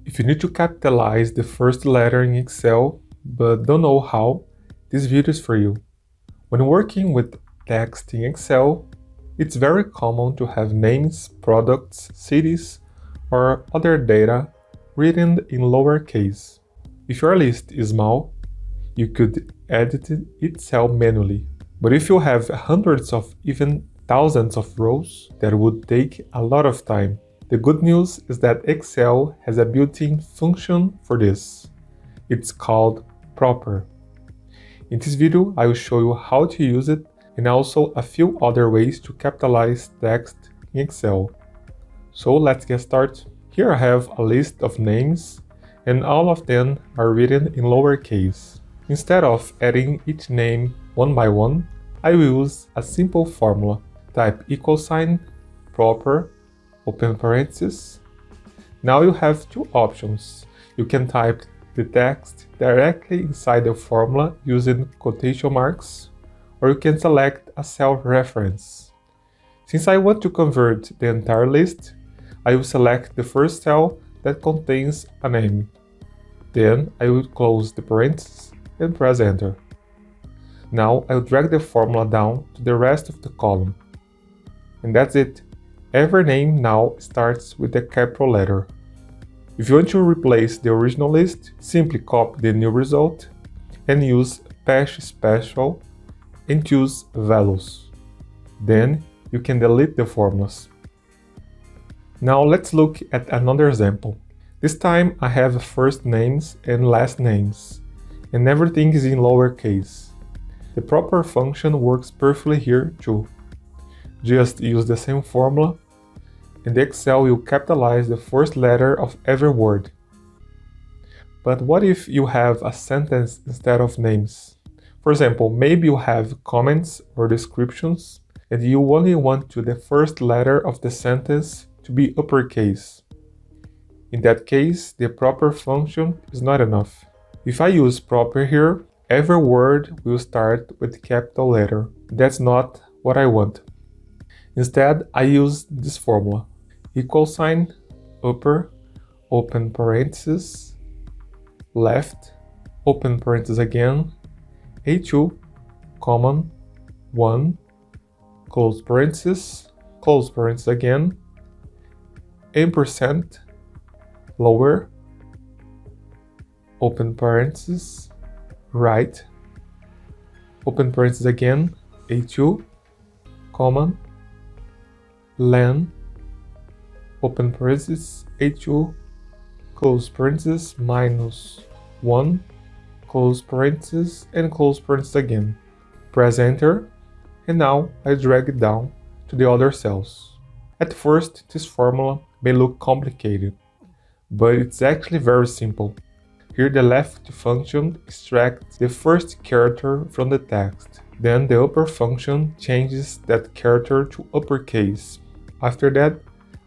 If you need to capitalize the first letter in Excel but don't know how, this video is for you. When working with text in Excel, it's very common to have names, products, cities, or other data written in lowercase. If your list is small, you could edit each cell manually. But if you have hundreds of even thousands of rows, that would take a lot of time. The good news is that Excel has a built-in function for this. It's called proper. In this video, I will show you how to use it and also a few other ways to capitalize text in Excel. So let's get started. Here I have a list of names and all of them are written in lowercase. Instead of adding each name one by one, I will use a simple formula. Type =, proper, open parentheses. Now you have two options. You can type the text directly inside the formula using quotation marks, or you can select a cell reference. Since I want to convert the entire list, I will select the first cell that contains a name. Then I will close the parentheses and press enter. Now I will drag the formula down to the rest of the column. And that's it. Every name now starts with a capital letter. If you want to replace the original list, simply copy the new result and use Patch Special and choose Values. Then you can delete the formulas. Now let's look at another example. This time I have first names and last names, and everything is in lowercase. The proper function works perfectly here too. Just use the same formula, and Excel will capitalize the first letter of every word. But what if you have a sentence instead of names? For example, maybe you have comments or descriptions, and you only want the first letter of the sentence to be uppercase. In that case, the proper function is not enough. If I use proper here, every word will start with capital letter. That's not what I want. Instead, I use this formula. =, upper, open parentheses, left, open parentheses again, A2, common, 1, close parentheses again, ampersand, lower, open parentheses, right, open parentheses again, A2, common, len, open parentheses, A2, close parentheses, -1, close parentheses, and close parentheses again. Press enter, and now I drag it down to the other cells. At first, this formula may look complicated, but it's actually very simple. Here the left function extracts the first character from the text. Then the upper function changes that character to uppercase. After that,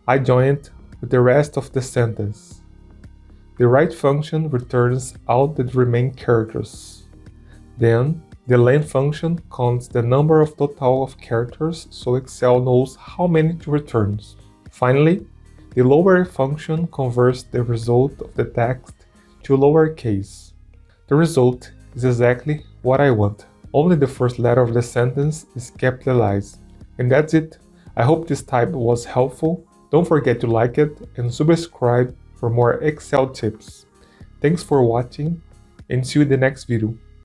I join it with the rest of the sentence. The right function returns all the remaining characters. Then, the len function counts the number of total of characters so Excel knows how many to return. Finally, the lower function converts the result of the text to lowercase. The result is exactly what I want. Only the first letter of the sentence is capitalized. And that's it. I hope this type was helpful. Don't forget to like it and subscribe for more Excel tips. Thanks for watching and see you in the next video.